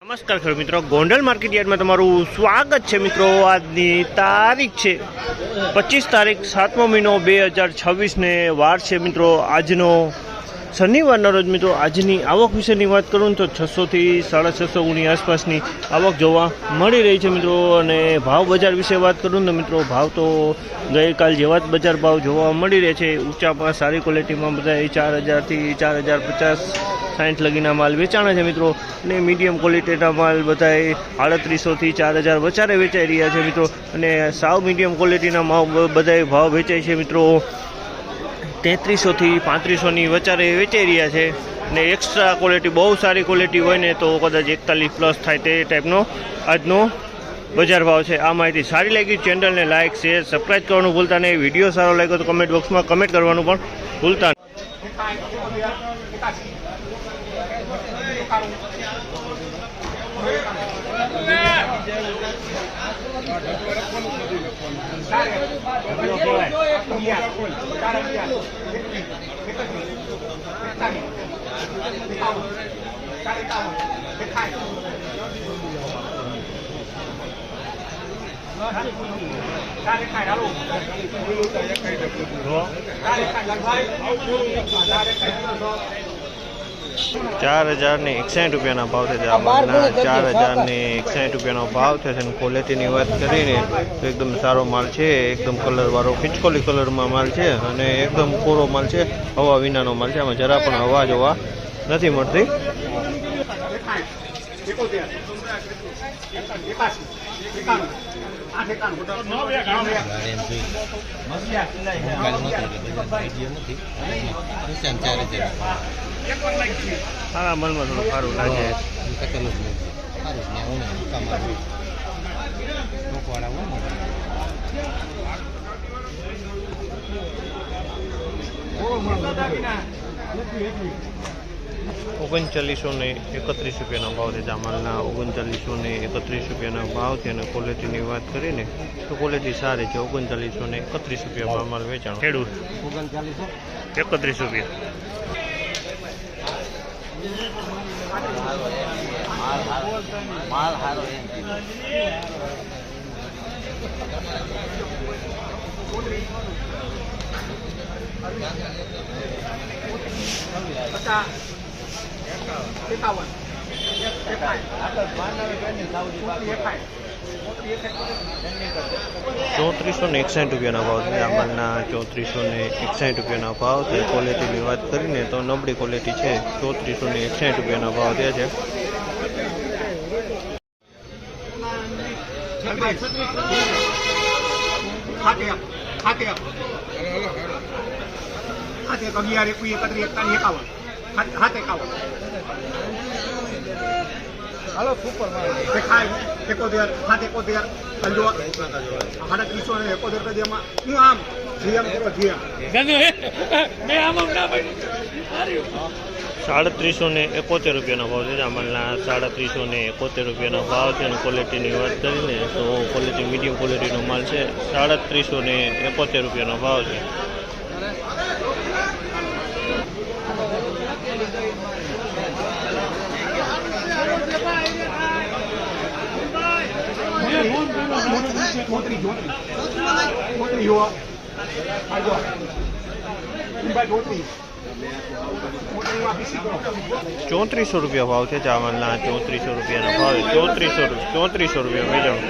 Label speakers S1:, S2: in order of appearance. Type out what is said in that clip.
S1: નમસ્કાર ખેડૂત મિત્રો, ગોંડલ માર્કેટ યાર્ડમાં તમારું સ્વાગત છે મિત્રો। આજની તારીખ છે 25 તારીખ 7મો મહિનો 2026 ને વાર છે મિત્રો આજનો શનિવારના રોજ। મિત્રો આજની આવક વિશેની વાત કરું તો 600 થી 650 ગુણી આસપાસની આવક જોવા મળી રહી છે મિત્રો। અને ભાવ બજાર વિશે વાત કરું તો મિત્રો ભાવ તો ગઈકાલ જેવા જ બજાર ભાવ જોવા મળી રહે છે। ઊંચામાં સારી ક્વોલિટીમાં બધા 4000 થી 4050 60 લગીના માલ વેચાણા છે મિત્રો। અને મીડિયમ ક્વોલિટીના માલ બધા 3800 થી 4000 વચારે વેચાઈ રહ્યા છે મિત્રો। અને સાવ મીડિયમ ક્વોલિટીના બધા ભાવ વેચાય છે મિત્રો 3300 થી 3500 ની વચારે વેચાઈ રહ્યા છે। ને એક્સ્ટ્રા ક્વોલિટી બહુ સારી ક્વોલિટી હોય ને તો કદાચ 41 પ્લસ થાય તે ટાઈપનો આજનો બજાર ભાવ છે। આ માહિતી સારી લાગી ચેનલને લાઇક શેર સબસ્ક્રાઈબ કરવાનું ભૂલતા નહીં। વિડીયો સારો લાગ્યો તો કમેન્ટ બોક્સમાં કમેન્ટ કરવાનું પણ ભૂલતા નહીં। 4061 રૂપિયાના ભાવ છે। 4061 રૂપિયાનો ભાવ છે। ક્વોલિટીની વાત કરીને તો એકદમ સારો માલ છે, એકદમ કલરવાળો ખીચકોલી કલરમાં માલ છે અને એકદમ કોરો માલ છે, હવા વિનાનો માલ છે। આમાં જરા પણ હવા જોવા નથી મળતી। સારા મનમાં થોડું સારું લાગે। 3931 રૂપિયાનો ભાવ છે। જામલના 3931 રૂપિયાના ભાવ છે। અને ક્વોલિટીની વાત કરીને તો ક્વોલિટી સારી છે। 3931 રૂપિયા માલ વેચાણ ખેડૂત 31 રૂપિયા। ₹3461 રૂપિયાના ભાવ છે। જામલના 3461 રૂપિયાના ભાવ છે। ક્વોલિટીની વાત કરીને તો નબળી ક્વોલિટી છે। 3461 રૂપિયાના ભાવ થયા છે।
S2: હાલો સુપર દેખાય 71 71 અંજો 3871 રૂપિયામાં હું આમ જીએમ કરો જીએમ મે આમ ના ભાઈ
S1: 3771 રૂપિયાનો ભાવ છે। જામલના 3771 રૂપિયાનો ભાવ છે। અને ક્વોલિટીની વાત કરીને તો ક્વોલિટી મીડિયમ ક્વોલિટીનો માલ છે। 3771 રૂપિયાનો ભાવ છે। ₹3400 રૂપિયા ભાવ છે। ચાવલના 3400 રૂપિયાનો ભાવ 3400 રૂપિયા વેચાણ।